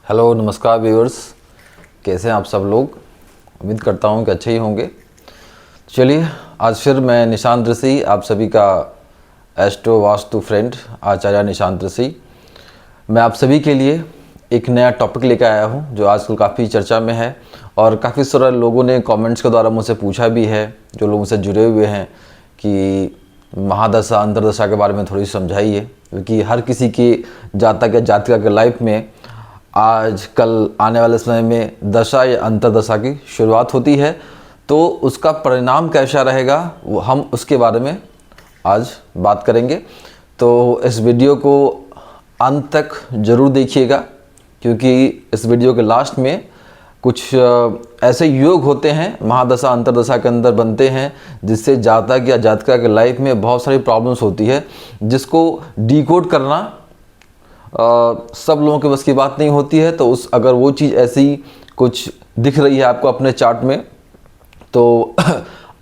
Hello नमस्कार viewers, कैसे हैं आप सब लोग। उम्मीद करता हूं कि अच्छे ही होंगे। चलिए आज फिर मैं निशांत ऋषि, आप सभी का एस्ट्रो वास्तु फ्रेंड आचार्य निशांत ऋषि, मैं आप सभी के लिए एक नया टॉपिक लेकर आया हूं जो आजकल काफ़ी चर्चा में है और काफ़ी सारे लोगों ने कमेंट्स के द्वारा मुझसे पूछा भी है, जो लोग मुझसे जुड़े हुए हैं कि महादशा अंतरदशा के बारे में थोड़ी समझाइए, क्योंकि हर किसी की जातक या जातिका के लाइफ में आज कल आने वाले समय में दशा या अंतरदशा की शुरुआत होती है, तो उसका परिणाम कैसा रहेगा वो हम उसके बारे में आज बात करेंगे। तो इस वीडियो को अंत तक ज़रूर देखिएगा, क्योंकि इस वीडियो के लास्ट में कुछ ऐसे योग होते हैं महादशा अंतरदशा के अंदर बनते हैं जिससे जातक या जातिका के लाइफ में बहुत सारी प्रॉब्लम्स होती है, जिसको डिकोड करना सब लोगों के बस की बात नहीं होती है। तो अगर वो चीज़ ऐसी कुछ दिख रही है आपको अपने चार्ट में, तो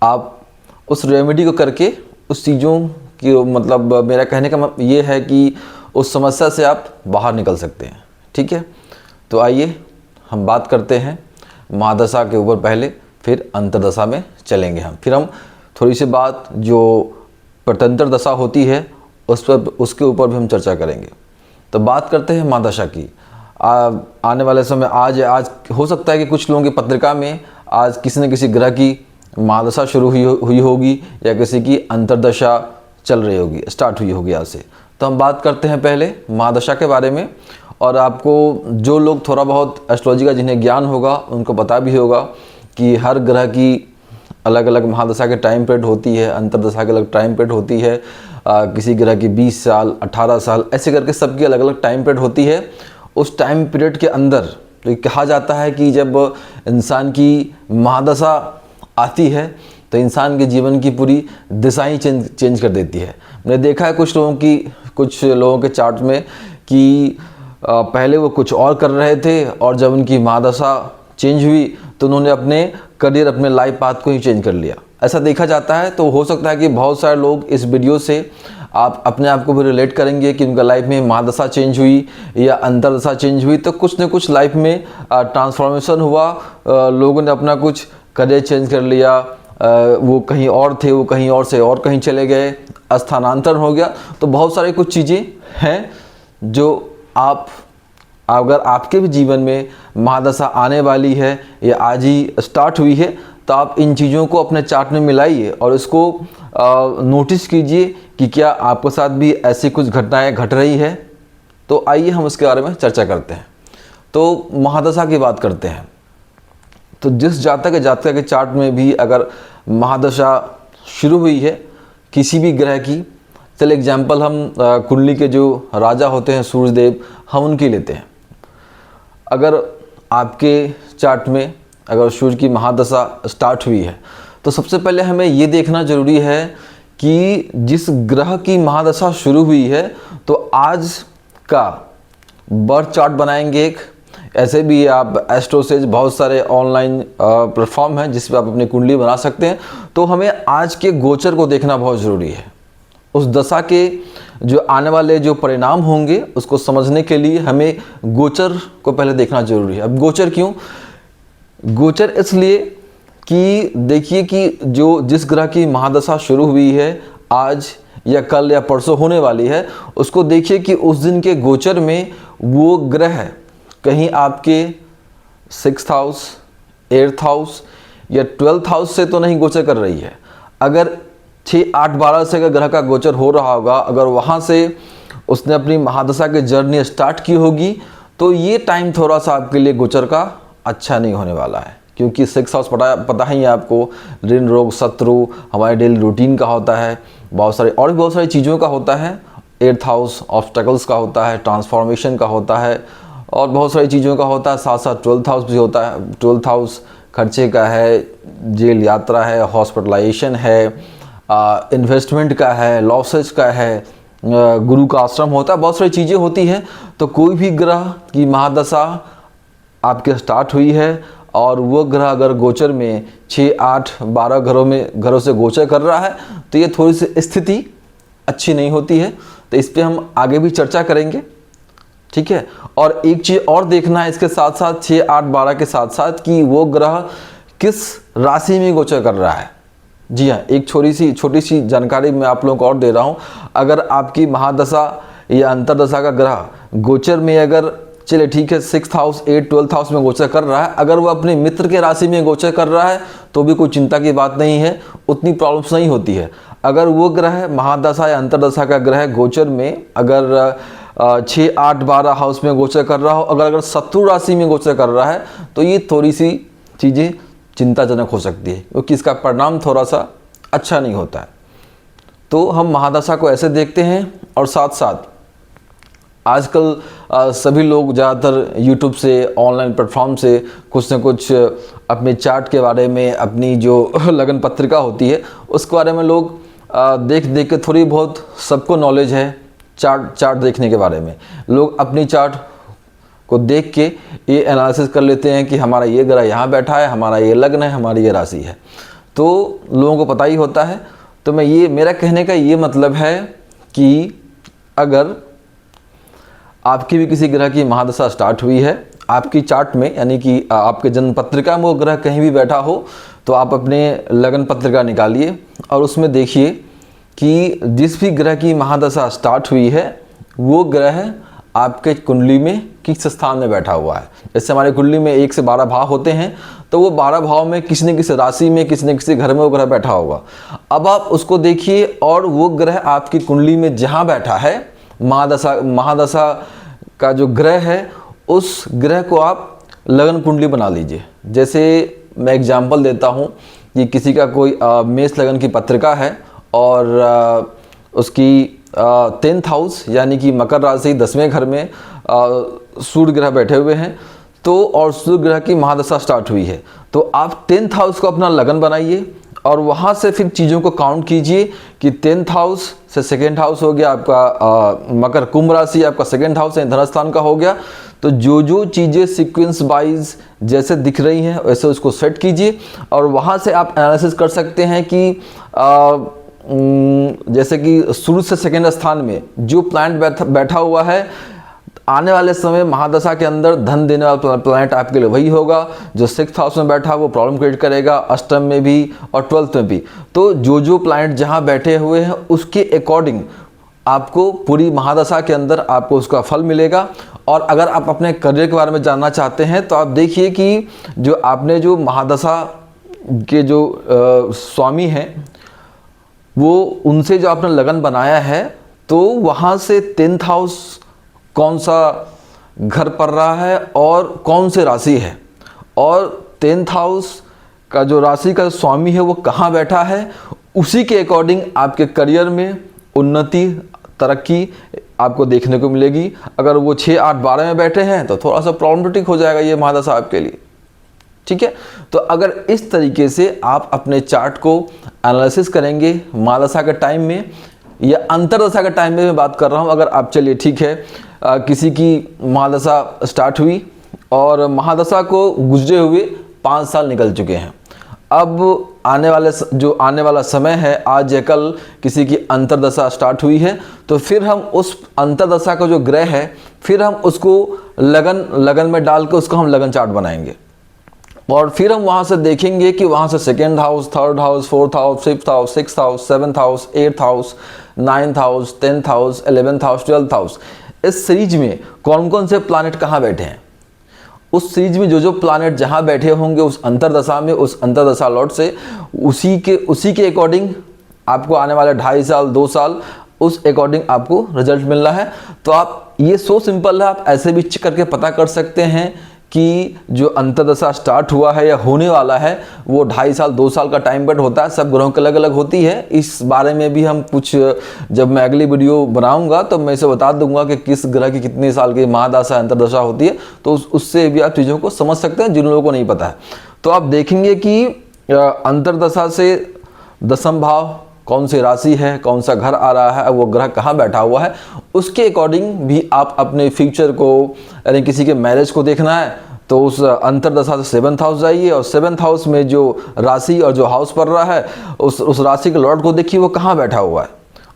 आप उस रेमेडी को करके उस चीज़ों की, मतलब मेरा कहने का ये है कि उस समस्या से आप बाहर निकल सकते हैं। ठीक है, तो आइए हम बात करते हैं महादशा के ऊपर पहले, फिर अंतरदशा में चलेंगे फिर हम थोड़ी सी बात जो प्रत्यंतर दशा होती है उसके ऊपर भी हम चर्चा करेंगे। तो बात करते हैं महादशा की। आने वाले समय आज हो सकता है कि कुछ लोगों की पत्रिका में आज किसी न किसी ग्रह की महादशा शुरू हुई होगी या किसी की अंतरदशा चल रही होगी, स्टार्ट हुई होगी आज से। तो हम बात करते हैं पहले महादशा के बारे में। और आपको जो लोग थोड़ा बहुत एस्ट्रोलॉजी का जिन्हें ज्ञान होगा उनको पता भी होगा कि हर ग्रह की अलग अलग महादशा के टाइम पीरियड होती है, अंतरदशा के अलग टाइम पीरियड होती है। किसी ग्रह की 20 साल 18 साल ऐसे करके सबकी अलग अलग टाइम पीरियड होती है। उस टाइम पीरियड के अंदर तो कहा जाता है कि जब इंसान की महादशा आती है तो इंसान के जीवन की पूरी दिशा ही चेंज कर देती है। मैंने देखा है कुछ लोगों के चार्ट में कि पहले वो कुछ और कर रहे थे और जब उनकी महादशा चेंज हुई तो उन्होंने अपने करियर, अपने लाइफ पाथ को ही चेंज कर लिया। ऐसा देखा जाता है। तो हो सकता है कि बहुत सारे लोग इस वीडियो से आप अपने आप को भी रिलेट करेंगे कि उनका लाइफ में महादशा चेंज हुई या अंतरदशा चेंज हुई, तो कुछ न कुछ लाइफ में ट्रांसफॉर्मेशन हुआ। लोगों ने अपना कुछ करियर चेंज कर लिया, वो कहीं और थे, वो कहीं और से और कहीं चले गए, स्थानांतरण हो गया। तो बहुत सारी कुछ चीज़ें हैं जो अगर आपके भी जीवन में महादशा आने वाली है या आज ही स्टार्ट हुई है, तो आप इन चीज़ों को अपने चार्ट में मिलाइए और इसको नोटिस कीजिए कि क्या आपके साथ भी ऐसी कुछ घटनाएं घट रही है। तो आइए हम उसके बारे में चर्चा करते हैं। तो महादशा की बात करते हैं। तो जिस जातक या जातिका के चार्ट में भी अगर महादशा शुरू हुई है किसी भी ग्रह की, चल एग्जाम्पल हम कुंडली के जो राजा होते हैं सूर्यदेव, हम उनकी लेते हैं। अगर आपके चार्ट में अगर सूर्य की महादशा स्टार्ट हुई है तो सबसे पहले हमें ये देखना जरूरी है कि जिस ग्रह की महादशा शुरू हुई है तो आज का बर्थ चार्ट बनाएंगे एक। ऐसे भी आप एस्ट्रोसेज बहुत सारे ऑनलाइन प्लेटफॉर्म हैं जिस पर आप अपनी कुंडली बना सकते हैं। तो हमें आज के गोचर को देखना बहुत ज़रूरी है। उस दशा के जो आने वाले जो परिणाम होंगे उसको समझने के लिए हमें गोचर को पहले देखना जरूरी है। अब गोचर क्यों? गोचर इसलिए कि देखिए कि जिस ग्रह की महादशा शुरू हुई है आज या कल या परसों होने वाली है, उसको देखिए कि उस दिन के गोचर में वो ग्रह कहीं आपके 6th हाउस, 8th हाउस या 12th हाउस से तो नहीं गोचर कर रही है। अगर 6, 8, 12 से अगर ग्रह का गोचर हो रहा होगा, अगर वहाँ से उसने अपनी महादशा की जर्नी स्टार्ट की होगी, तो ये टाइम थोड़ा सा आपके लिए गोचर का अच्छा नहीं होने वाला है। क्योंकि 6th हाउस पता ही है आपको, ऋण रोग शत्रु हमारे डेली रूटीन का होता है, बहुत सारी चीज़ों का होता है। 8th हाउस ऑब्स्टेकल्स का होता है, ट्रांसफॉर्मेशन का होता है और बहुत सारी चीज़ों का होता है। साथ साथ 12th हाउस भी होता है। 12th हाउस खर्चे का है, जेल यात्रा है, हॉस्पिटलाइजेशन है, इन्वेस्टमेंट का है, लॉसेज का है, गुरु का आश्रम होता है, बहुत सारी चीज़ें होती हैं। तो कोई भी ग्रह की महादशा आपके स्टार्ट हुई है और वो ग्रह अगर गोचर में 6, 8, 12 घरों से गोचर कर रहा है तो ये थोड़ी सी स्थिति अच्छी नहीं होती है। तो इस पर हम आगे भी चर्चा करेंगे। ठीक है। और एक चीज़ और देखना है इसके साथ साथ 6, 8, 12 के साथ साथ कि वो ग्रह किस राशि में गोचर कर रहा है। जी हाँ, एक छोटी सी जानकारी मैं आप लोगों को और दे रहा हूँ। अगर आपकी महादशा या अंतरदशा का ग्रह गोचर में अगर चलिए ठीक है 6th house 8th 12th house में गोचर कर रहा है, अगर वो अपने मित्र के राशि में गोचर कर रहा है तो भी कोई चिंता की बात नहीं है, उतनी प्रॉब्लम्स नहीं होती है। अगर वो ग्रह महादशा या अंतरदशा का ग्रह गोचर में अगर 6, 8, 12 हाउस में गोचर कर रहा हो, अगर शत्रु राशि में गोचर कर रहा है तो ये थोड़ी सी चीज़ें चिंताजनक हो सकती है, क्योंकि इसका परिणाम थोड़ा सा अच्छा नहीं होता है। तो हम महादशा को ऐसे देखते हैं। और साथ साथ आजकल सभी लोग ज़्यादातर यूट्यूब से, ऑनलाइन प्लेटफॉर्म से कुछ न कुछ अपने चार्ट के बारे में, अपनी जो लगन पत्रिका होती है उसके बारे में लोग देख के थोड़ी बहुत सबको नॉलेज है चार्ट देखने के बारे में। लोग अपनी चार्ट को देख के ये एनालिसिस कर लेते हैं कि हमारा ये ग्रह यहाँ बैठा है, हमारा ये लग्न है, हमारी ये राशि है, तो लोगों को पता ही होता है। तो मेरा कहने का ये मतलब है कि अगर आपकी भी किसी ग्रह की महादशा स्टार्ट हुई है आपकी चार्ट में, यानी कि आपके जन्म पत्रिका में वो ग्रह कहीं भी बैठा हो, तो आप अपने लगन पत्रिका निकालिए और उसमें देखिए कि जिस भी ग्रह की महादशा स्टार्ट हुई है वो ग्रह आपके कुंडली में किस स्थान में बैठा हुआ है। जैसे हमारे कुंडली में 1 से 12 भाव होते हैं, तो वो 12 भाव में किसी न किसी राशि में, किसी न किसी घर में वो ग्रह बैठा होगा। अब आप उसको देखिए और वो ग्रह आपकी कुंडली में जहाँ बैठा है, महादशा का जो ग्रह है उस ग्रह को आप लगन कुंडली बना लीजिए। जैसे मैं एग्जांपल देता हूँ कि किसी का कोई मेष लगन की पत्रिका है और उसकी 10th हाउस यानी कि मकर राशि 10वें घर में सूर्य ग्रह बैठे हुए हैं, तो और सूर्य ग्रह की महादशा स्टार्ट हुई है, तो आप 10th हाउस को अपना लगन बनाइए और वहाँ से फिर चीज़ों को काउंट कीजिए कि 10th हाउस से 2nd हाउस हो गया आपका मकर कुंभ राशि, आपका 2nd हाउस है धन स्थान का हो गया। तो जो चीज़ें सीक्वेंस वाइज जैसे दिख रही हैं वैसे उसको सेट कीजिए और वहाँ से आप एनालिसिस कर सकते हैं कि जैसे कि शुरू से 2nd स्थान में जो प्लैनेट बैठा हुआ है, आने वाले समय महादशा के अंदर धन देने वाला प्लैनेट आपके लिए वही होगा। जो 6th हाउस में बैठा वो प्रॉब्लम क्रिएट करेगा, अष्टम में भी और 12th में भी। तो जो प्लैनेट जहाँ बैठे हुए हैं उसके अकॉर्डिंग आपको पूरी महादशा के अंदर आपको उसका फल मिलेगा। और अगर आप अपने करियर के बारे में जानना चाहते हैं तो आप देखिए कि जो आपने जो महादशा के जो स्वामी हैं वो उनसे जो आपने लगन बनाया है, तो वहाँ से 10th हाउस कौन सा घर पड़ रहा है और कौन से राशि है, और 10th हाउस का जो राशि का स्वामी है वो कहाँ बैठा है, उसी के अकॉर्डिंग आपके करियर में उन्नति, तरक्की आपको देखने को मिलेगी। अगर वो 6, 8, 12 में बैठे हैं तो थोड़ा सा प्रॉब्लमेटिक हो जाएगा ये महादशा आपके लिए, ठीक है। तो अगर इस तरीके से आप अपने चार्ट को एनालिसिस करेंगे महादशा के टाइम में या अंतरदशा के टाइम में मैं बात कर रहा हूँ, अगर आप चलिए ठीक है किसी की महादशा स्टार्ट हुई और महादशा को गुजरे हुए 5 साल निकल चुके हैं, अब आने वाला समय है, आज या कल किसी की अंतरदशा स्टार्ट हुई है, तो फिर हम उस अंतरदशा का जो ग्रह है फिर हम उसको लगन में डाल के उसका हम लगन चार्ट बनाएंगे और फिर हम वहाँ से देखेंगे कि वहाँ से 2nd house, 3rd house, 4th house, 5th house, 6th house, 7th house, 8th house, 9th house, 10th house, 11th house, 12th house, इस सीरीज में कौन कौन से प्लैनेट कहाँ बैठे हैं, उस सीरीज में जो प्लैनेट जहाँ बैठे होंगे उस अंतरदशा में, उस अंतरदशा लॉट से उसी के अकॉर्डिंग आपको आने वाले 2.5 साल 2 साल उस अकॉर्डिंग आपको रिजल्ट मिलना है। तो आप ये सो सिंपल है, आप ऐसे भी चेक करके पता कर सकते हैं कि जो अंतरदशा स्टार्ट हुआ है या होने वाला है वो 2.5 साल 2 साल का टाइम पीरियड होता है, सब ग्रहों की अलग अलग होती है। इस बारे में भी हम कुछ जब मैं अगली वीडियो बनाऊंगा तो मैं इसे बता दूंगा कि किस ग्रह की कितने साल की महादशा अंतरदशा होती है, तो उससे भी आप चीज़ों को समझ सकते हैं जिन लोगों को नहीं पता है। तो आप देखेंगे कि अंतरदशा से 10वां भाव कौन सी राशि है, कौन सा घर आ रहा है, वो ग्रह कहाँ बैठा हुआ है, उसके अकॉर्डिंग भी आप अपने फ्यूचर को, यानी किसी के मैरिज को देखना है तो उस अंतरदशा से 7th हाउस जाइए और 7th हाउस में जो राशि और जो हाउस पड़ रहा है उस राशि के लॉर्ड को देखिए वो कहाँ बैठा हुआ है,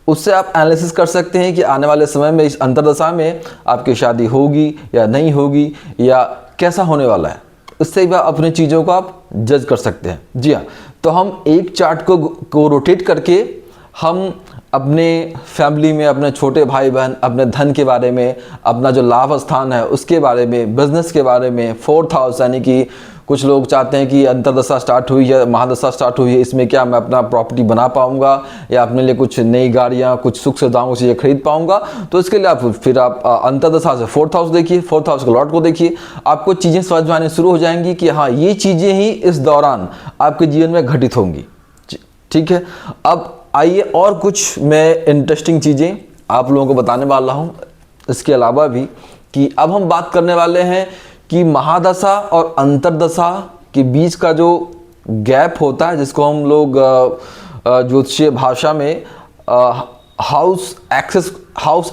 उससे आप एनालिसिस कर सकते हैं कि आने वाले समय में इस अंतर्दशा में आपकी शादी होगी या नहीं होगी या कैसा होने वाला है। उससे भी अपनी चीज़ों को आप जज कर सकते हैं। जी हाँ, तो हम एक चार्ट को रोटेट करके हम अपने फैमिली में, अपने छोटे भाई बहन, अपने धन के बारे में, अपना जो लाभ स्थान है उसके बारे में, बिजनेस के बारे में, 4th हाउस यानी कि कुछ लोग चाहते हैं कि अंतर्दशा स्टार्ट हुई है, महादशा स्टार्ट हुई है, इसमें क्या मैं अपना प्रॉपर्टी बना पाऊंगा या अपने लिए कुछ नई गाड़ियां, कुछ सुख सुविधाओं से खरीद पाऊंगा। तो इसके लिए आप अंतर्दशा से 4th हाउस देखिए, 4th हाउस के लॉर्ड को देखिए, आपको चीज़ें समझ में आने शुरू हो जाएंगी कि हाँ, ये चीज़ें ही इस दौरान आपके जीवन में घटित होंगी। ठीक है, अब आइए और कुछ मैं इंटरेस्टिंग चीज़ें आप लोगों को बताने वाला हूँ इसके अलावा भी, कि अब हम बात करने वाले हैं कि महादशा और अंतर्दशा के बीच का जो गैप होता है, जिसको हम लोग ज्योतिषीय भाषा में हाउस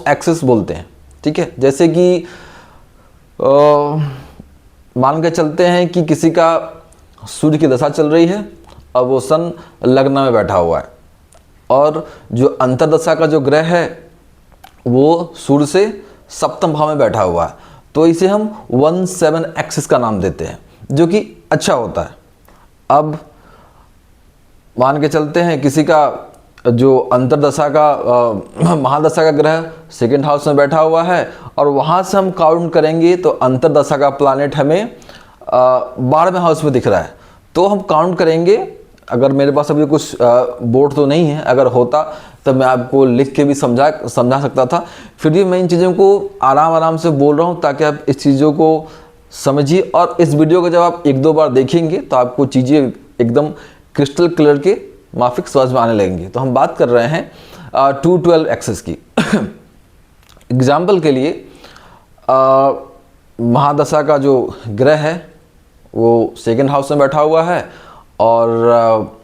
एक्सेस बोलते हैं। ठीक है, जैसे कि मान के चलते हैं कि किसी का सूर्य की दशा चल रही है, अब वो सन लग्न में बैठा हुआ है, और जो अंतर्दशा का जो ग्रह है वो सूर्य से सप्तम भाव में बैठा हुआ है, तो इसे हम 1-7 एक्सिस का नाम देते हैं, जो कि अच्छा होता है। अब मान के चलते हैं किसी का जो अंतर्दशा का महादशा का ग्रह 2nd हाउस में बैठा हुआ है, और वहाँ से हम काउंट करेंगे तो अंतर्दशा का प्लैनेट हमें 12वें हाउस में दिख रहा है। तो हम काउंट करेंगे, अगर मेरे पास अभी कुछ बोर्ड तो नहीं है, अगर होता तब मैं आपको लिख के भी समझा सकता था, फिर भी मैं इन चीज़ों को आराम से बोल रहा हूँ ताकि आप इस चीज़ों को समझिए, और इस वीडियो को जब आप 1-2 बार देखेंगे तो आपको चीज़ें एकदम क्रिस्टल क्लियर के माफिक समझ में आने लगेंगी। तो हम बात कर रहे हैं 2-12 एक्सेस की। एग्जाम्पल के लिए महादशा का जो ग्रह है वो 2nd हाउस में बैठा हुआ है, और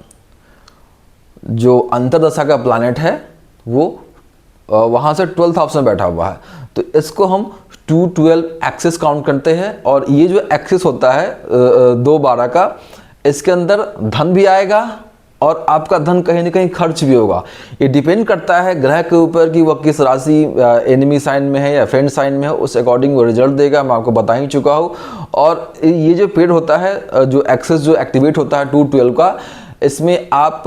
जो अंतर्दशा का प्लैनेट है वो वहाँ से 12th हाउस में बैठा हुआ है। तो इसको हम 2-12 एक्सेस काउंट करते हैं, और ये जो एक्सेस होता है 2-12 का, इसके अंदर धन भी आएगा और आपका धन कहीं ना कहीं खर्च भी होगा। ये डिपेंड करता है ग्रह के ऊपर कि वह किस राशि एनिमी साइन में है या फ्रेंड साइन में है, उस अकॉर्डिंग वो रिजल्ट देगा। मैं आपको बता ही चुका हूँ। और ये जो पीरियड होता है, जो एक्सेस जो एक्टिवेट होता है 2-12 का, इसमें आप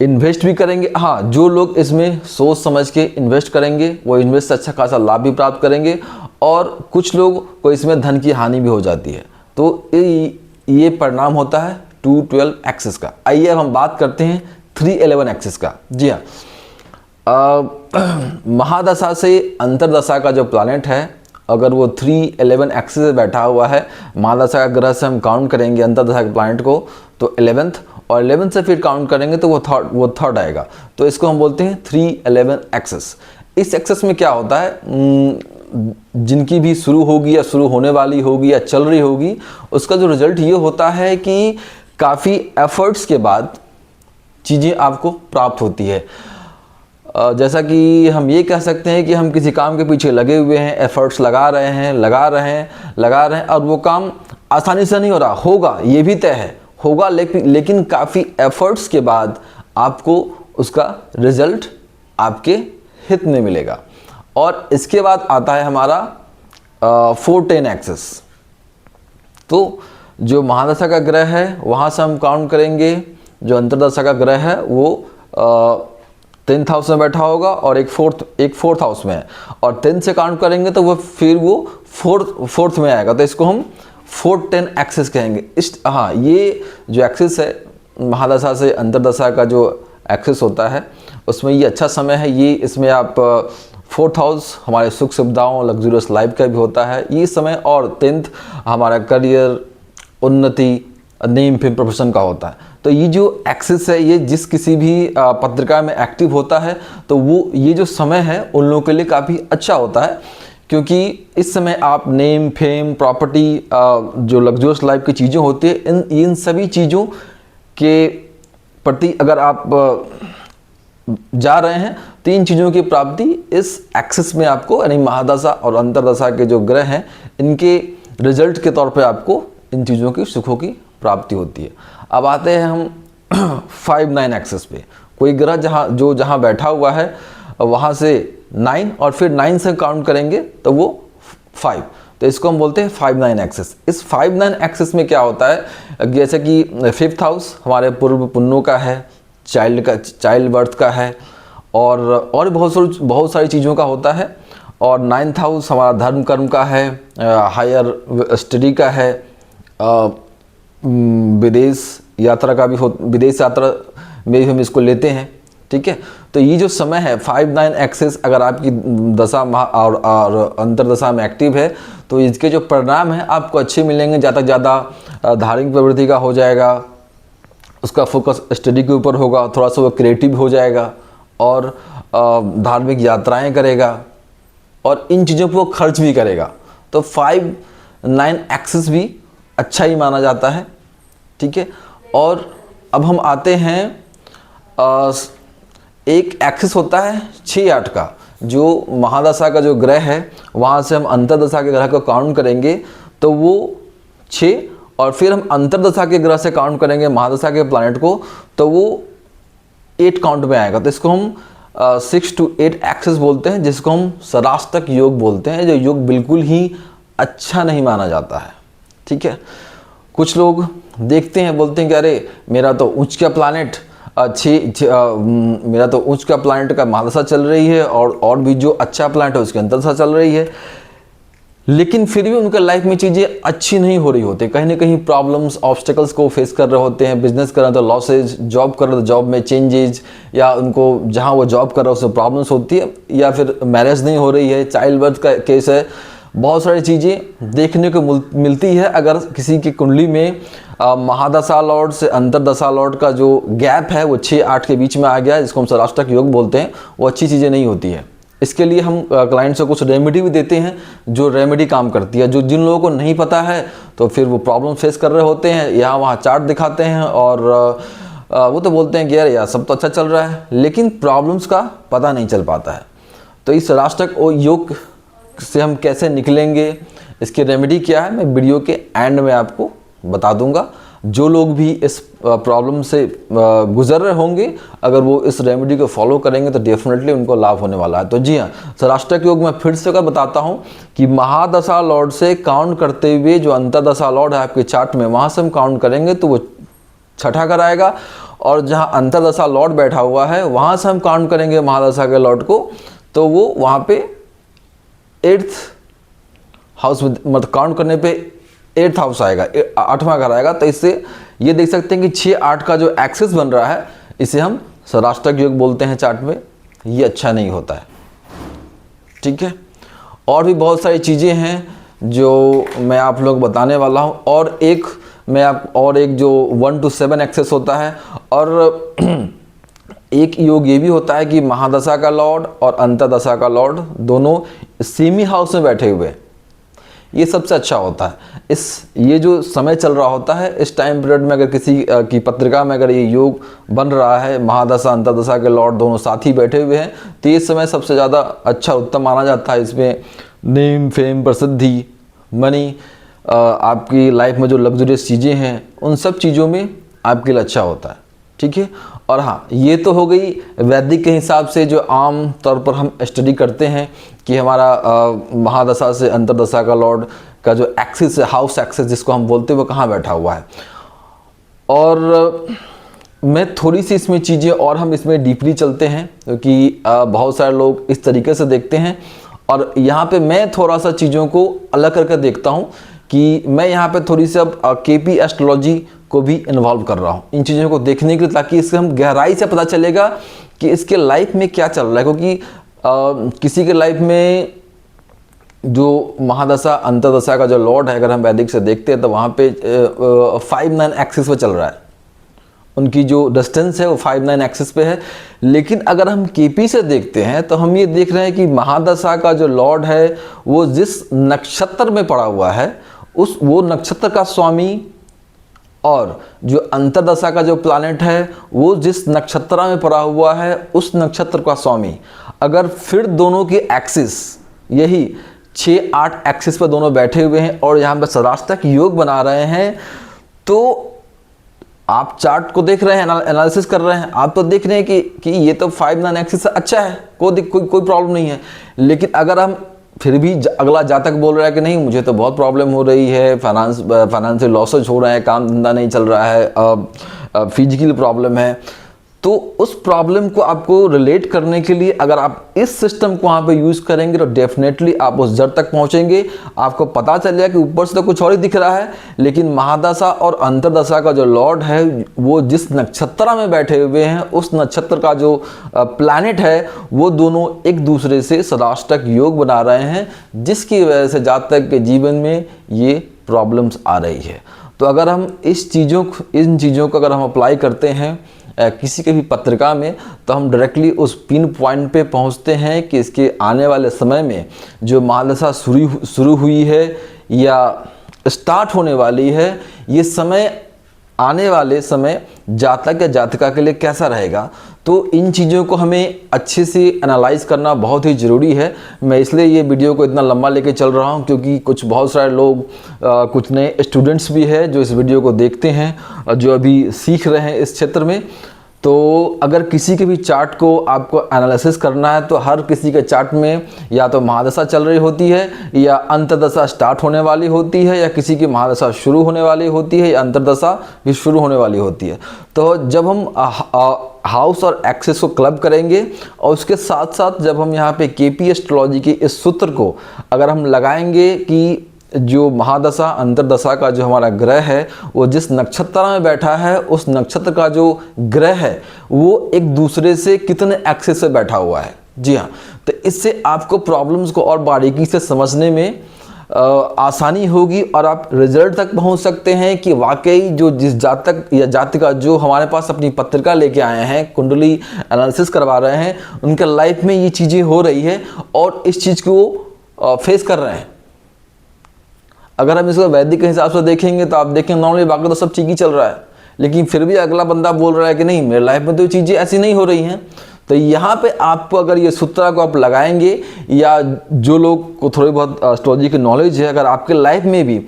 इन्वेस्ट भी करेंगे। हाँ, जो लोग इसमें सोच समझ के इन्वेस्ट करेंगे वो इन्वेस्ट से अच्छा खासा लाभ भी प्राप्त करेंगे, और कुछ लोग को इसमें धन की हानि भी हो जाती है। तो ये परिणाम होता है 2-12 एक्सेस का। आइए अब हम बात करते हैं 3-11 एक्सेस का। जी हाँ, महादशा से अंतर्दशा का जो प्लैनेट है, अगर वो 3-11 एक्सेस से बैठा हुआ है, महादशा का ग्रह से हम काउंट करेंगे अंतर्दशा के प्लैनेट को तो 11th, और 11th से फिर काउंट करेंगे तो वो थर्ड आएगा। तो इसको हम बोलते हैं 3-11 एक्सेस। इस एक्सेस में क्या होता है, जिनकी भी शुरू होगी या शुरू होने वाली होगी या चल रही होगी, उसका जो रिजल्ट ये होता है कि काफ़ी एफर्ट्स के बाद चीज़ें आपको प्राप्त होती है। जैसा कि हम ये कह सकते हैं कि हम किसी काम के पीछे लगे हुए हैं, एफर्ट्स लगा रहे हैं, और वो काम आसानी से नहीं हो रहा, होगा ये भी तय है, होगा, लेकिन काफ़ी एफर्ट्स के बाद आपको उसका रिजल्ट आपके हित में मिलेगा। और इसके बाद आता है हमारा 4-10 एक्सेस। तो जो महादशा का ग्रह है वहाँ से हम काउंट करेंगे, जो अंतर्दशा का ग्रह है वो 10th हाउस में बैठा होगा और एक फोर्थ हाउस में है, और 10 से काउंट करेंगे तो वो फिर वो फोर्थ में आएगा। तो इसको हम 4-10 एक्सेस कहेंगे। हाँ, ये जो एक्सेस है महादशा से अंतर्दशा का जो एक्सेस होता है उसमें ये अच्छा समय है। ये इसमें आप 4th हाउस हमारे सुख सुविधाओं, लग्जूरियस लाइफ का भी होता है ये समय, और 10th हमारा करियर, उन्नति, नेम, फेम, प्रोफेशन का होता है। तो ये जो एक्सेस है ये जिस किसी भी पत्रिका में एक्टिव होता है तो वो ये जो समय है उन लोगों के लिए काफ़ी अच्छा होता है, क्योंकि इस समय आप नेम, फेम, प्रॉपर्टी, जो लग्जूरियस लाइफ की चीज़ें होती है, इन सभी चीज़ों के प्रति अगर आप जा रहे हैं तो इन चीज़ों की प्राप्ति इस एक्सेस में आपको, यानी महादशा और अंतर्दशा के जो ग्रह हैं इनके रिजल्ट के तौर पे आपको इन चीज़ों की सुखों की प्राप्ति होती है। अब आते हैं हम 5-9 एक्सेस पे। कोई ग्रह जहाँ बैठा हुआ है वहाँ से 9 और फिर 9 से काउंट करेंगे तो वो 5, तो इसको हम बोलते हैं 5-9 एक्सिस। इस 5-9 एक्सिस में क्या होता है, जैसे कि 5th हाउस हमारे पूर्व पुण्यों का है, चाइल्ड बर्थ का है, और बहुत सारी चीज़ों का होता है। और 9th हाउस हमारा धर्म कर्म का है, हायर स्टडी का है, विदेश यात्रा का भी विदेश यात्रा में भी हम इसको लेते हैं, ठीक है। तो ये जो समय है 5-9 एक्सिस अगर आपकी दशा और अंतरदशा में एक्टिव है तो इसके जो परिणाम हैं आपको अच्छे मिलेंगे। ज़्यादा से ज़्यादा धार्मिक प्रवृत्ति का हो जाएगा, उसका फोकस स्टडी के ऊपर होगा, थोड़ा सा वो क्रिएटिव हो जाएगा और धार्मिक यात्राएं करेगा और इन चीज़ों पर वो खर्च भी करेगा। तो 5-9 एक्सिस भी अच्छा ही माना जाता है, ठीक है। और अब हम आते हैं, एक एक्सिस होता है 6-8 का, जो महादशा का जो ग्रह है वहाँ से हम अंतरदशा के ग्रह को काउंट करेंगे तो वो 6, और फिर हम अंतरदशा के ग्रह से काउंट करेंगे महादशा के प्लैनेट को तो वो 8 काउंट में आएगा। तो इसको हम 6 to 8 एक्सिस बोलते हैं, जिसको हम सराष्टक योग बोलते हैं, जो योग बिल्कुल ही अच्छा नहीं माना जाता है, ठीक है। कुछ लोग देखते हैं, बोलते हैं कि अरे मेरा तो उच्च का प्लैनेट मेरा तो उच्च का प्लैनेट का महादशा चल रही है और भी जो अच्छा प्लैनेट है उसकी अंतरदशा चल रही है, लेकिन फिर भी उनके लाइफ में चीज़ें अच्छी नहीं हो रही होती, कहीं ना कहीं प्रॉब्लम्स ऑब्स्टेकल्स को फेस कर रहे होते हैं। बिजनेस कर रहे हैं तो लॉसेज, जॉब कर रहे हैं तो जॉब में चेंजेज, या उनको जहां वो जॉब कर रहे हैं उससे प्रॉब्लम्स होती है, या फिर मैरिज नहीं हो रही है, चाइल्ड बर्थ का केस है। बहुत सारी चीज़ें देखने को मिलती है। अगर किसी की कुंडली में महादशा लॉर्ड से अंतरदशा लॉर्ड का जो गैप है वो 6-8 के बीच में आ गया है, जिसको हम सराष्टक योग बोलते हैं, वो अच्छी चीज़ें नहीं होती है। इसके लिए हम क्लाइंट्स को कुछ रेमेडी भी देते हैं, जो रेमेडी काम करती है। जो जिन लोगों को नहीं पता है तो फिर वो प्रॉब्लम फेस कर रहे होते हैं, यहाँ वहाँ चार्ट दिखाते हैं और वो तो बोलते हैं कि यार सब तो अच्छा चल रहा है, लेकिन प्रॉब्लम्स का पता नहीं चल पाता है। तो इस सराष्टक योग से हम कैसे निकलेंगे, इसकी रेमेडी क्या है, मैं वीडियो के एंड में आपको बता दूंगा। जो लोग भी इस प्रॉब्लम से गुजर रहे होंगे, अगर वो इस रेमेडी को फॉलो करेंगे तो डेफिनेटली उनको लाभ होने वाला है। तो जी हाँ, सराष्टक योग में फिर से बताता हूँ कि महादशा लॉर्ड से काउंट करते हुए जो अंतरदशा लॉर्ड है आपके चार्ट में, वहाँ से हम काउंट करेंगे तो वो 6ठा घर आएगा, और जहाँ अंतरदशा लॉर्ड बैठा हुआ है वहाँ से हम काउंट करेंगे महादशा के लॉर्ड को तो वो वहाँ पे 8th हाउस में, मतलब काउंट करने पे 8th हाउस आएगा, 8वां घर आएगा। तो इससे ये देख सकते हैं कि 6-8 का जो एक्सिस बन रहा है इसे हम सराष्टक योग बोलते हैं चार्ट में। ये अच्छा नहीं होता है, ठीक है। और भी बहुत सारी चीज़ें हैं जो मैं आप लोग बताने वाला हूँ। और एक जो 1 to 7 एक्सिस होता है, और एक योग ये भी होता है कि महादशा का लॉर्ड और अंतरदशा का लॉर्ड दोनों सेमी हाउस में बैठे हुए, ये सबसे अच्छा होता है। ये जो समय चल रहा होता है इस टाइम पीरियड में, अगर किसी की पत्रिका में अगर ये योग बन रहा है, महादशा अंतरदशा के लॉर्ड दोनों साथ ही बैठे हुए हैं, तो ये समय सबसे ज़्यादा अच्छा उत्तम माना जाता है। इसमें नेम, फेम, प्रसिद्धि, मनी, आपकी लाइफ में जो लग्जरियस चीज़ें हैं उन सब चीज़ों में आपके लिए अच्छा होता है, ठीक है। और हाँ, ये तो हो गई वैदिक के हिसाब से जो आम तौर पर हम स्टडी करते हैं कि हमारा महादशा से अंतरदशा का लॉर्ड का जो एक्सिस है, हाउस एक्सिस जिसको हम बोलते हैं, वो कहाँ बैठा हुआ है। और मैं थोड़ी सी इसमें चीज़ें और हम इसमें डीपली चलते हैं, क्योंकि बहुत सारे लोग इस तरीके से देखते हैं, और यहाँ पे मैं थोड़ा सा चीज़ों को अलग करके देखता हूँ कि मैं यहाँ पे थोड़ी सी अब केपी एस्ट्रोलॉजी को भी इन्वॉल्व कर रहा हूँ इन चीज़ों को देखने के लिए, ताकि इससे हम गहराई से पता चलेगा कि इसके लाइफ में क्या चल रहा है। क्योंकि किसी के लाइफ में जो महादशा अंतरदशा का जो लॉर्ड है, अगर हम वैदिक से देखते हैं तो वहाँ पे 5-9 एक्सिस पे चल रहा है, उनकी जो डिस्टेंस है वो 5-9 एक्सिस पे है। लेकिन अगर हम केपी से देखते हैं तो हम ये देख रहे हैं कि महादशा का जो लॉर्ड है वो जिस नक्षत्र में पड़ा हुआ है वो नक्षत्र का स्वामी, और जो अंतरदशा का जो प्लैनेट है वो जिस नक्षत्र में पड़ा हुआ है उस नक्षत्र का स्वामी। अगर फिर दोनों की एक्सिस यही 6-8 एक्सिस पर दोनों बैठे हुए हैं और यहाँ पर सराष्टक योग बना रहे हैं, तो आप चार्ट को देख रहे हैं, एनालिसिस कर रहे हैं, आप तो देख रहे हैं कि ये तो 5-9 एक्सिस अच्छा है, कोई प्रॉब्लम नहीं है। लेकिन अगर हम फिर भी अगला जातक बोल रहा है कि नहीं मुझे तो बहुत प्रॉब्लम हो रही है, फाइनेंशियल लॉसेज हो रहे हैं, काम धंधा नहीं चल रहा है, फिजिकल प्रॉब्लम है, तो उस प्रॉब्लम को आपको रिलेट करने के लिए अगर आप इस सिस्टम को वहाँ पे यूज़ करेंगे तो डेफिनेटली आप उस जड़ तक पहुँचेंगे। आपको पता चलेगा कि ऊपर से तो कुछ और ही दिख रहा है, लेकिन महादशा और अंतरदशा का जो लॉर्ड है वो जिस नक्षत्र में बैठे हुए हैं, उस नक्षत्र का जो प्लैनेट है वो दोनों एक दूसरे से सदाष्टक योग बना रहे हैं, जिसकी वजह से जातक के जीवन में ये प्रॉब्लम्स आ रही है। तो अगर हम इन चीज़ों को अगर हम अप्लाई करते हैं किसी के भी पत्रिका में, तो हम डायरेक्टली उस पिन पॉइंट पे पहुंचते हैं कि इसके आने वाले समय में जो महादशा शुरू हुई है या स्टार्ट होने वाली है, ये समय आने वाले समय जातक या जातिका के लिए कैसा रहेगा। तो इन चीज़ों को हमें अच्छे से एनालाइज करना बहुत ही ज़रूरी है। मैं इसलिए ये वीडियो को इतना लंबा लेके चल रहा हूँ क्योंकि बहुत सारे लोग कुछ नए स्टूडेंट्स भी हैं जो इस वीडियो को देखते हैं, जो अभी सीख रहे हैं इस क्षेत्र में। तो अगर किसी के भी चार्ट को आपको एनालिसिस करना है तो हर किसी के चार्ट में या तो महादशा चल रही होती है या अंतर्दशा स्टार्ट होने वाली होती है, या किसी की महादशा शुरू होने वाली होती है या अंतर्दशा भी शुरू होने वाली होती है। तो जब हम हाउस और एक्सेस को क्लब करेंगे और उसके साथ साथ जब हम यहाँ पे केपी एस्ट्रोलॉजी के इस सूत्र को अगर हम लगाएंगे कि जो महादशा अंतरदशा का जो हमारा ग्रह है वो जिस नक्षत्र में बैठा है, उस नक्षत्र का जो ग्रह है वो एक दूसरे से कितने एक्सेस से बैठा हुआ है। जी हाँ, तो इससे आपको प्रॉब्लम्स को और बारीकी से समझने में आसानी होगी और आप रिजल्ट तक पहुंच सकते हैं कि वाकई जो जिस जातक या जातिका जो हमारे पास अपनी पत्रिका लेके आए हैं, कुंडली एनालिसिस करवा रहे हैं, उनके लाइफ में ये चीज़ें हो रही है और इस चीज़ को फेस कर रहे हैं। अगर हम इसको वैदिक के हिसाब से देखेंगे तो आप देखेंगे नॉर्मली बाकी तो सब ठीक ही चल रहा है, लेकिन फिर भी अगला बंदा बोल रहा है कि नहीं मेरे लाइफ में तो चीज़ें ऐसी नहीं हो रही हैं। तो यहाँ पे आपको अगर ये सूत्र को आप लगाएंगे या जो लोग को थोड़ी बहुत एस्ट्रोलॉजी की नॉलेज है, अगर आपके लाइफ में भी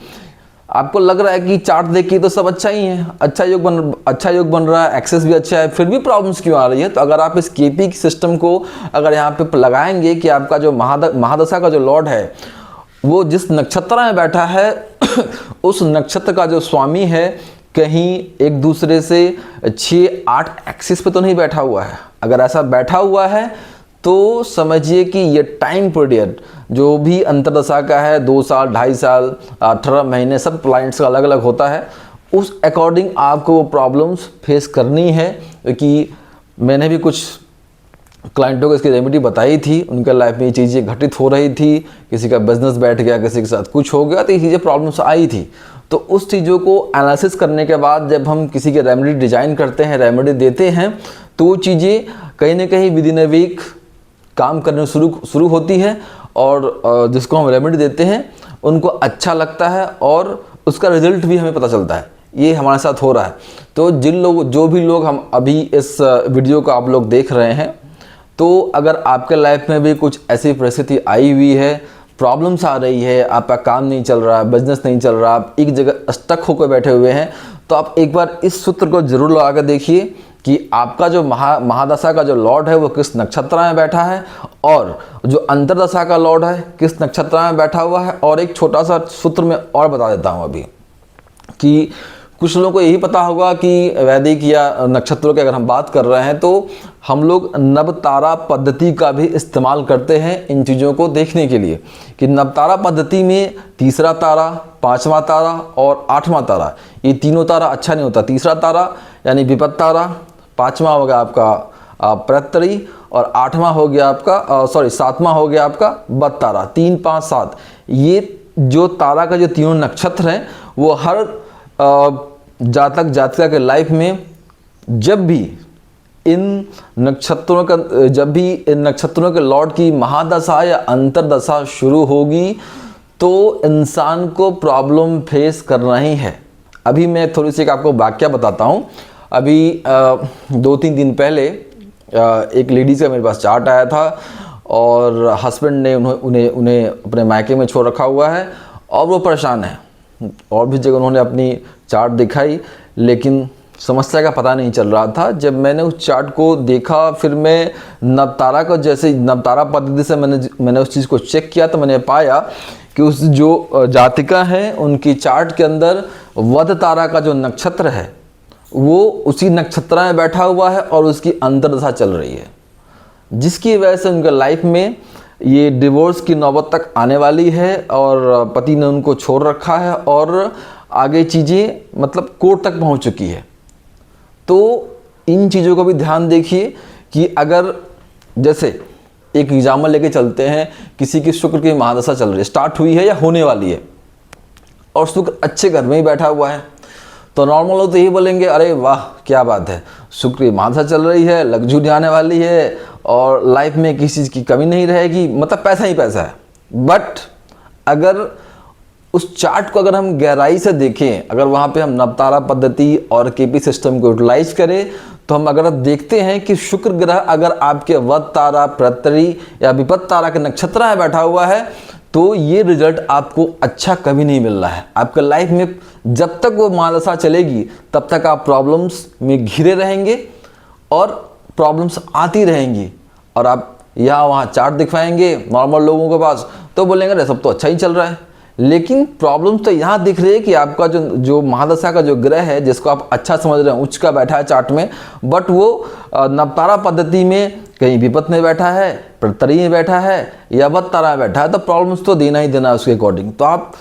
आपको लग रहा है कि चार्ट देख के तो सब अच्छा ही है, अच्छा योग बन रहा है, एक्सेस भी अच्छा है, फिर भी प्रॉब्लम्स क्यों आ रही है, तो अगर आप इस केपी सिस्टम को अगर यहाँ पे लगाएंगे कि आपका जो महादशा का जो लॉर्ड है वो जिस नक्षत्र में बैठा है उस नक्षत्र का जो स्वामी है कहीं एक दूसरे से 6-8 एक्सिस पे तो नहीं बैठा हुआ है। अगर ऐसा बैठा हुआ है तो समझिए कि ये टाइम पीरियड जो भी अंतरदशा का है 2 साल, 2.5 साल, 18 महीने, सब प्लैनेट्स का अलग अलग होता है, उस अकॉर्डिंग आपको वो प्रॉब्लम्स फेस करनी है। क्योंकि मैंने भी कुछ क्लाइंटों को इसकी रेमेडी बताई थी, उनके लाइफ में ये चीज़ें घटित हो रही थी, किसी का बिजनेस बैठ गया, किसी के साथ कुछ हो गया, तो ये चीज़ें प्रॉब्लम्स आई थी। तो उस चीज़ों को एनालिसिस करने के बाद जब हम किसी के रेमेडी डिजाइन करते हैं, रेमेडी देते हैं, तो वो चीज़ें कहीं ना कहीं विद इन अ वीक काम करने शुरू होती है और जिसको हम रेमेडी देते हैं उनको अच्छा लगता है और उसका रिजल्ट भी हमें पता चलता है। ये हमारे साथ हो रहा है। तो जो भी लोग हम अभी इस वीडियो को आप लोग देख रहे हैं, तो अगर आपके लाइफ में भी कुछ ऐसी परिस्थिति आई हुई है, प्रॉब्लम्स आ रही है, आपका काम नहीं चल रहा, बिजनेस नहीं चल रहा, आप एक जगह स्टक होकर बैठे हुए हैं, तो आप एक बार इस सूत्र को जरूर लगा कर देखिए कि आपका जो महादशा का जो लॉर्ड है वो किस नक्षत्र में बैठा है और जो अंतरदशा का लॉर्ड है किस नक्षत्र में बैठा हुआ है। और एक छोटा सा सूत्र में और बता देता हूँ अभी कि कुछ लोगों को यही पता होगा कि वैदिक या नक्षत्रों की अगर हम बात कर रहे हैं तो हम लोग नवतारा पद्धति का भी इस्तेमाल करते हैं इन चीज़ों को देखने के लिए कि नवतारा पद्धति में तीसरा तारा, 5वां तारा और 8वां तारा, ये तीनों तारा अच्छा नहीं होता। तीसरा तारा यानी विपत्त तारा, 5वां हो गया आपका प्रत्यरी और 8वां हो गया आपका 7वां हो गया आपका बद तारा। 3, 5, 7 ये जो तारा का जो तीनों नक्षत्र हैं वो हर जातक जातिका के लाइफ में जब भी इन नक्षत्रों के लॉर्ड की महादशा या अंतरदशा शुरू होगी तो इंसान को प्रॉब्लम फेस करना ही है। अभी मैं थोड़ी सी आपको वाक्य बताता हूँ। अभी 2-3 दिन पहले एक लेडीज़ का मेरे पास चार्ट आया था और हस्बैंड ने उन्हें अपने मायके में छोड़ रखा हुआ है और वो परेशान है। और भी जगह उन्होंने अपनी चार्ट दिखाई लेकिन समस्या का पता नहीं चल रहा था। जब मैंने उस चार्ट को देखा, फिर मैं नवतारा को, जैसे नवतारा पद्धति से मैंने उस चीज़ को चेक किया, तो मैंने पाया कि उस जो जातिका है उनकी चार्ट के अंदर वध तारा का जो नक्षत्र है वो उसी नक्षत्र में बैठा हुआ है और उसकी अंतर्दशा चल रही है, जिसकी वजह से उनके लाइफ में ये डिवोर्स की नौबत तक आने वाली है और पति ने उनको छोड़ रखा है और आगे चीज़ें मतलब कोर्ट तक पहुंच चुकी है। तो इन चीज़ों को भी ध्यान देखिए कि अगर जैसे एक एग्जाम्पल लेके चलते हैं, किसी की शुक्र की महादशा चल रही है, स्टार्ट हुई है या होने वाली है, और शुक्र अच्छे घर में ही बैठा हुआ है, तो नॉर्मल लोग तो यही बोलेंगे अरे वाह क्या बात है, शुक्र की महादशा चल रही है, लग्जरी आने वाली है और लाइफ में किसी चीज़ की कमी नहीं रहेगी, मतलब पैसा ही पैसा है। बट अगर उस चार्ट को अगर हम गहराई से देखें, अगर वहाँ पे हम नवतारा पद्धति और केपी सिस्टम को यूटिलाइज करें, तो हम अगर देखते हैं कि शुक्र ग्रह अगर आपके वध तारा, प्रतरी या विपत्त तारा के नक्षत्र में बैठा हुआ है, तो ये रिजल्ट आपको अच्छा कभी नहीं मिल रहा है। आपके लाइफ में जब तक वो महादशा चलेगी तब तक आप प्रॉब्लम्स में घिरे रहेंगे और प्रॉब्लम्स आती रहेंगी, और आप यहाँ वहाँ चार्ट दिखवाएंगे नॉर्मल लोगों के पास तो बोलेंगे अरे सब तो अच्छा ही चल रहा है, लेकिन प्रॉब्लम्स तो यहाँ दिख रही है कि आपका जो महादशा का जो ग्रह है, जिसको आप अच्छा समझ रहे हैं उच्च का बैठा है चार्ट में, बट वो नवतारा पद्धति में कहीं विपत्त में बैठा है, प्रतरी में बैठा है या वध तारा में बैठा है, तो प्रॉब्लम्स तो देना ही देना है उसके अकॉर्डिंग। तो आप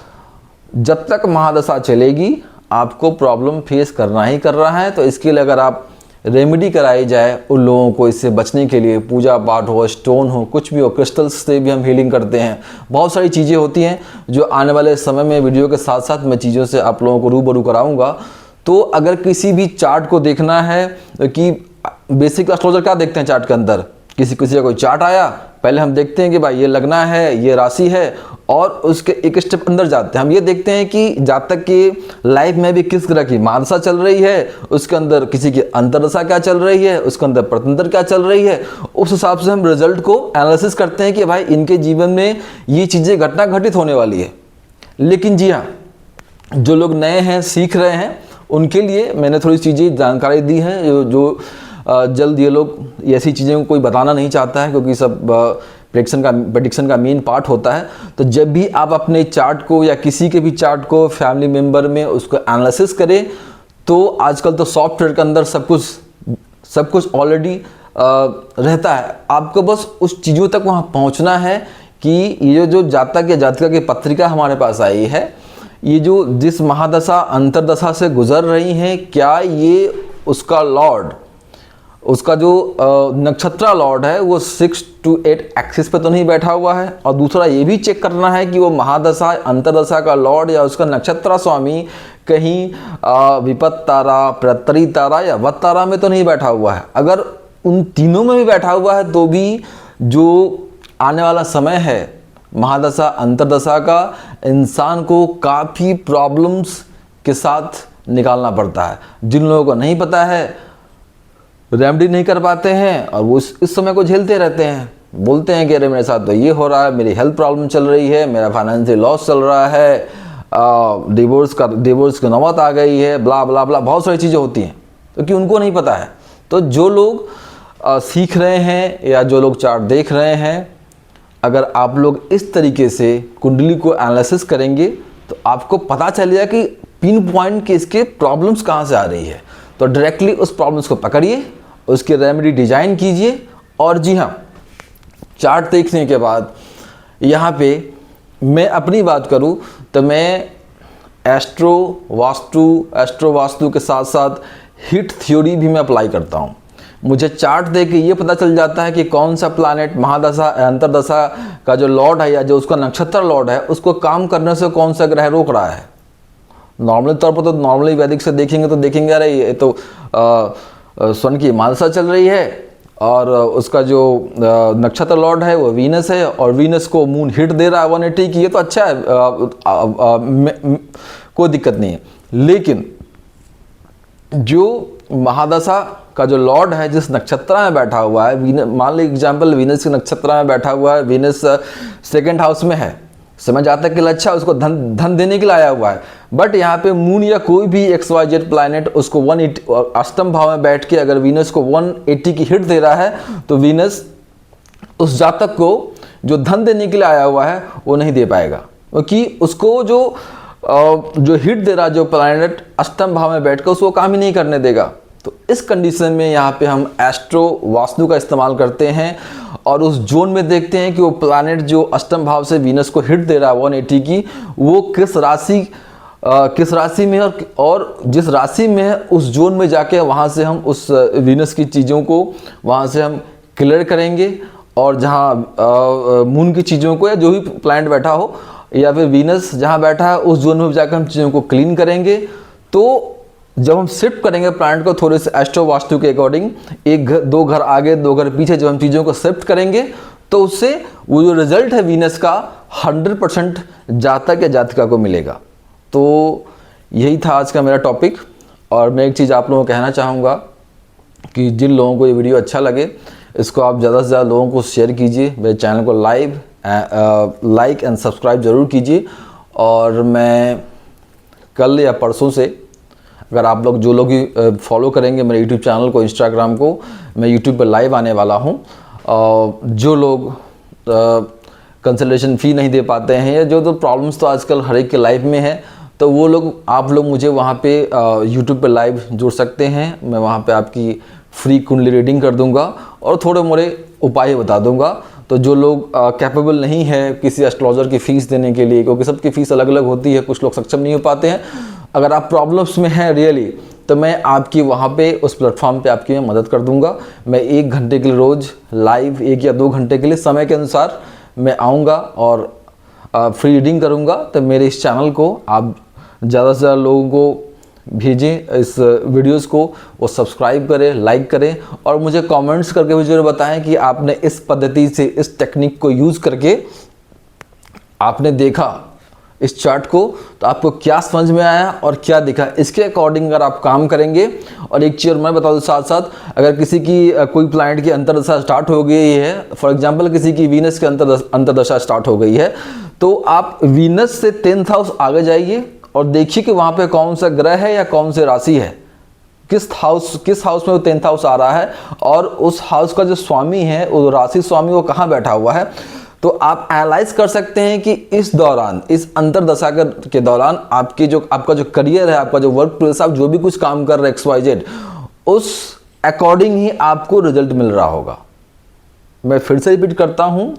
जब तक महादशा चलेगी आपको प्रॉब्लम फेस करना ही कर रहा है। तो इसके लिए अगर आप रेमेडी कराई जाए उन लोगों को इससे बचने के लिए, पूजा पाठ हो, स्टोन हो, कुछ भी हो, क्रिस्टल्स से भी हम हीलिंग करते हैं, बहुत सारी चीज़ें होती हैं जो आने वाले समय में वीडियो के साथ साथ मैं चीज़ों से आप लोगों को रूबरू कराऊंगा। तो अगर किसी भी चार्ट को देखना है कि बेसिक एस्ट्रोलॉजर क्या देखते हैं चार्ट के अंदर, किसी का कोई चार्ट आया, पहले हम देखते हैं कि भाई ये लगना है, ये राशि है, और उसके एक स्टेप अंदर जाते हैं। हम ये देखते हैं कि जातक की लाइफ में भी किस तरह की महादशा चल रही है, उसके अंदर किसी की अंतर्दशा क्या चल रही है, उसके अंदर प्रतंत्र क्या चल रही है, उस हिसाब से हम रिजल्ट को एनालिसिस करते हैं कि भाई इनके जीवन में ये चीज़ें घटना घटित होने वाली है। लेकिन जी हाँ, जो लोग नए हैं, सीख रहे हैं, उनके लिए मैंने थोड़ी चीज़ें जानकारी दी है जो जल्द ये लोग ऐसी चीज़ें को कोई बताना नहीं चाहता है, क्योंकि सब प्रेडिक्शन का मेन पार्ट होता है। तो जब भी आप अपने चार्ट को या किसी के भी चार्ट को फैमिली मेम्बर में उसको एनालिसिस करें, तो आजकल तो सॉफ्टवेयर के अंदर सब कुछ ऑलरेडी रहता है, आपको बस उस चीज़ों तक वहाँ पहुँचना है कि ये जो जातक या जातिका की पत्रिका हमारे पास आई है, ये जो जिस महादशा अंतर्दशा से गुजर रही हैं, क्या ये उसका लॉर्ड, उसका जो नक्षत्र लॉर्ड है वो 6 to 8 एक्सिस पे तो नहीं बैठा हुआ है। और दूसरा ये भी चेक करना है कि वो महादशा अंतर्दशा का लॉर्ड या उसका नक्षत्र स्वामी कहीं विपत्त तारा, प्रतरी तारा या वध तारा में तो नहीं बैठा हुआ है। अगर उन तीनों में भी बैठा हुआ है तो भी जो आने वाला समय है महादशा अंतर्दशा का, इंसान को काफ़ी प्रॉब्लम्स के साथ निकालना पड़ता है। जिन लोगों को नहीं पता है, रेमेडी नहीं कर पाते हैं और वो इस समय को झेलते रहते हैं, बोलते हैं कि अरे मेरे साथ तो ये हो रहा है, मेरी हेल्थ प्रॉब्लम चल रही है, मेरा फाइनेंशियल लॉस चल रहा है, डिवोर्स की नौबत आ गई है, ब्ला ब्ला ब्ला, बहुत सारी चीज़ें होती हैं, क्योंकि उनको नहीं पता है। तो जो लोग सीख रहे हैं या जो लोग चार्ट देख रहे हैं, अगर आप लोग इस तरीके से कुंडली को एनालिसिस करेंगे तो आपको पता चलेगा कि पिन पॉइंट के इसके प्रॉब्लम्स कहाँ से आ रही है। तो डायरेक्टली उस प्रॉब्लम्स को पकड़िए, उसकी रेमेडी डिजाइन कीजिए। और जी हाँ, चार्ट देखने के बाद यहाँ पे मैं अपनी बात करूँ तो मैं एस्ट्रो वास्तु के साथ साथ हिट थ्योरी भी मैं अप्लाई करता हूँ। मुझे चार्ट देख के ये पता चल जाता है कि कौन सा प्लैनेट महादशा अंतर्दशा का जो लॉर्ड है या जो उसका नक्षत्र लॉर्ड है उसको काम करने से कौन सा ग्रह रोक रहा है। नॉर्मली तौर पर तो नॉर्मली वैदिक से देखेंगे तो देखेंगे अरे ये तो सन की महादशा चल रही है और उसका जो नक्षत्र लॉर्ड है वो वीनस है और वीनस को मून हिट दे रहा है 180 की, ये तो अच्छा है, कोई दिक्कत नहीं है। लेकिन जो महादशा का जो लॉर्ड है जिस नक्षत्र में बैठा हुआ है, मान लो एग्जाम्पल वीनस के नक्षत्र में बैठा हुआ है, वीनस 2nd हाउस में है, समझ आता है कि अच्छा उसको धन देने के लिए आया हुआ है। बट यहाँ पे मून या कोई भी XYZ प्लैनेट उसको 180 अष्टम भाव में बैठ के अगर वीनस को 180 की हिट दे रहा है, तो वीनस उस जातक को जो धन देने के लिए आया हुआ है वो नहीं दे पाएगा, क्योंकि उसको जो हिट दे रहा जो प्लैनेट अष्टम भाव में बैठकर उसको काम ही नहीं करने देगा। तो इस कंडीशन में यहाँ पे हम एस्ट्रो वास्तु का इस्तेमाल करते हैं और उस जोन में देखते हैं कि वो प्लैनेट जो अष्टम भाव से वीनस को हिट दे रहा है 180 की, वो किस राशि में और जिस राशि में है उस जोन में जाके वहाँ से हम उस वीनस की चीज़ों को वहाँ से हम क्लियर करेंगे। और जहाँ मून की चीज़ों को या जो भी प्लैनेट बैठा हो या फिर वीनस जहाँ बैठा है उस जोन में जाकर हम चीज़ों को क्लीन करेंगे। तो जब हम शिफ्ट करेंगे प्लैनेट को थोड़े से एस्ट्रो वास्तु के अकॉर्डिंग, दो घर आगे 2 घर पीछे, जब हम चीज़ों को शिफ्ट करेंगे तो उससे वो जो रिजल्ट है वीनस का 100% जातक या जातिका को मिलेगा। तो यही था आज का मेरा टॉपिक। और मैं एक चीज़ आप लोगों को कहना चाहूँगा कि जिन लोगों को ये वीडियो अच्छा लगे इसको आप ज़्यादा से ज़्यादा लोगों को शेयर कीजिए, मेरे चैनल को लाइक एंड सब्सक्राइब ज़रूर कीजिए। और मैं कल या परसों से, अगर आप लोग जो लोग भी फॉलो करेंगे मेरे यूट्यूब चैनल को, इंस्टाग्राम को, मैं यूट्यूब पर लाइव आने वाला हूँ। जो लोग कंसल्टेशन फ़ी नहीं दे पाते हैं या जो प्रॉब्लम्स तो आजकल हर एक के लाइफ में है, तो वो लोग आप लोग मुझे वहाँ पे यूट्यूब पे लाइव जुड़ सकते हैं। मैं वहाँ पे आपकी फ्री कुंडली रीडिंग कर दूँगा और थोड़े मोड़े उपाय बता दूँगा। तो जो लोग कैपेबल नहीं है किसी एस्ट्रोलॉजर की फ़ीस देने के लिए, क्योंकि सबकी फ़ीस अलग अलग होती है, कुछ लोग सक्षम नहीं हो पाते हैं, अगर आप प्रॉब्लम्स में हैं रियली, तो मैं आपकी वहाँ पे उस प्लेटफॉर्म पे आपकी मैं मदद कर दूँगा। मैं 1 घंटे के लिए रोज़ लाइव 1 या 2 घंटे के लिए समय के अनुसार मैं आऊँगा और फ्री रीडिंग करूँगा। तो मेरे इस चैनल को आप ज़्यादा से ज़्यादा लोगों को भेजें, इस वीडियोस को वो सब्सक्राइब करें, लाइक करें और मुझे कमेंट्स करके भी ज़रूर बताएं कि आपने इस पद्धति से, इस टेक्निक को यूज़ करके आपने देखा इस चार्ट को, तो आपको क्या समझ में आया और क्या दिखा। इसके अकॉर्डिंग अगर आप काम करेंगे, और एक चीज़ मैं बता दूँ साथ साथ, अगर किसी की कोई प्लैनेट की अंतर्दशा स्टार्ट हो गई है, फॉर एग्जांपल किसी की वीनस की अंतर्दशा स्टार्ट हो गई है, तो आप वीनस से 10th हाउस आगे जाइए और देखिए कि वहाँ पे कौन सा ग्रह है या कौन सी राशि है, किस हाउस में वो 10th हाउस आ रहा है और उस हाउस का जो स्वामी है, वो राशि स्वामी वो कहाँ बैठा हुआ है। तो आप एनालाइज कर सकते हैं कि इस दौरान, इस अंतर्दशा के दौरान आपका जो करियर है, आपका जो वर्क प्लेस, आप जो भी कुछ काम कर रहे हैं XYZ, उस अकॉर्डिंग ही आपको रिजल्ट मिल रहा होगा। मैं फिर से रिपीट करता हूँ,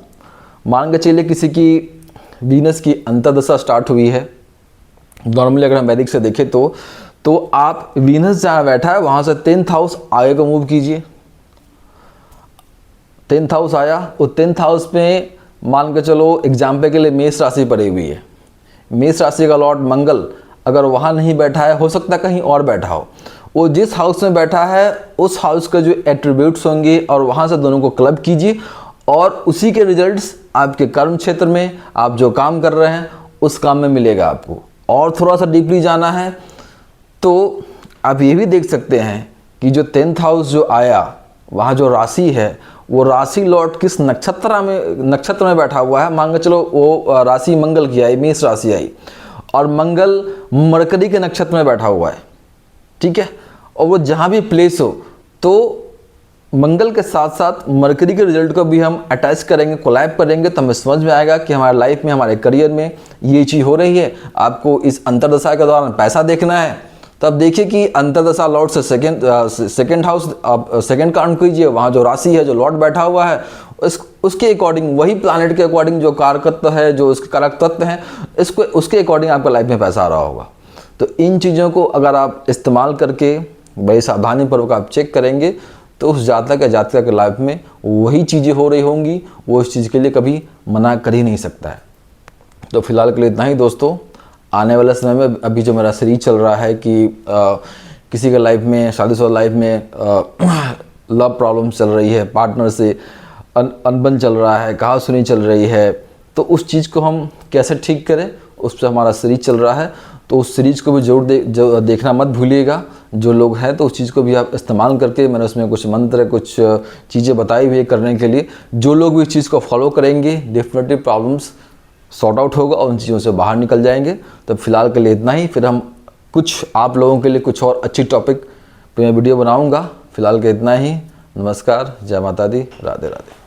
मान के चलिए किसी की वीनस की अंतर्दशा स्टार्ट हुई है, नॉर्मली अगर हम वैदिक से देखें तो आप वीनस जहाँ बैठा है वहाँ से 10th हाउस आगे को मूव कीजिए। 10th हाउस आया, वो 10th हाउस में मान के चलो एग्जाम्पल के लिए मेष राशि पड़ी हुई है। मेष राशि का लॉर्ड मंगल अगर वहाँ नहीं बैठा है, हो सकता है कहीं और बैठा हो, वो जिस हाउस में बैठा है उस हाउस का जो एट्रीब्यूट्स होंगे और वहाँ से दोनों को क्लब कीजिए और उसी के रिजल्ट्स आपके कर्म क्षेत्र में, आप जो काम कर रहे हैं उस काम में मिलेगा आपको। और थोड़ा सा डीपली जाना है तो आप ये भी देख सकते हैं कि जो 10th हाउस जो आया, वहाँ जो राशि है, वो राशि लॉर्ड किस नक्षत्र में बैठा हुआ है। मान के चलो वो राशि मंगल की आई, मेष राशि आई, और मंगल मरकरी के नक्षत्र में बैठा हुआ है, ठीक है। और वो जहाँ भी प्लेस हो, तो मंगल के साथ साथ मरकरी के रिजल्ट को भी हम अटैच करेंगे, कोलैब करेंगे, तो हमें समझ में आएगा कि हमारे लाइफ में, हमारे करियर में ये चीज़ हो रही है। आपको इस अंतर्दशा के दौरान पैसा देखना है, तब देखिए कि अंतर्दशा लॉर्ड से सेकंड हाउस आप सेकंड काउंट कीजिए, वहाँ जो राशि है, जो लॉर्ड बैठा हुआ है, उसके अकॉर्डिंग, वही प्लैनेट के अकॉर्डिंग जो कारकत्व है, जो उसके कारक तत्व हैं, उसके अकॉर्डिंग आपका लाइफ में पैसा आ रहा होगा। तो इन चीज़ों को अगर आप इस्तेमाल करके बड़ी सावधानीपूर्वक आप चेक करेंगे, तो उस जातक या जातिका के लाइफ में वही चीज़ें हो रही होंगी, वो इस चीज़ के लिए कभी मना कर ही नहीं सकता है। तो फिलहाल के लिए इतना ही दोस्तों। आने वाले समय में अभी जो मेरा सीरीज चल रहा है कि किसी के लाइफ में, शादीशुदा लाइफ में लव प्रॉब्लम चल रही है, पार्टनर से अनबन चल रहा है, कहा सुनी चल रही है, तो उस चीज़ को हम कैसे ठीक करें, उस पर हमारा सीरीज चल रहा है। तो उस सीरीज़ को भी जरूर देखना मत भूलिएगा जो लोग हैं। तो उस चीज़ को भी आप इस्तेमाल करके, मैंने उसमें कुछ मंत्र, कुछ चीज़ें बताई हुई है करने के लिए। जो लोग भी इस चीज़ को फॉलो करेंगे, डेफिनेटली प्रॉब्लम्स सॉर्ट आउट होगा और उन चीज़ों से बाहर निकल जाएंगे। तो फिलहाल के लिए इतना ही, फिर हम कुछ आप लोगों के लिए कुछ और अच्छी टॉपिक पे मैं वीडियो बनाऊंगा। फिलहाल के इतना ही। नमस्कार, जय माता दी, राधे राधे।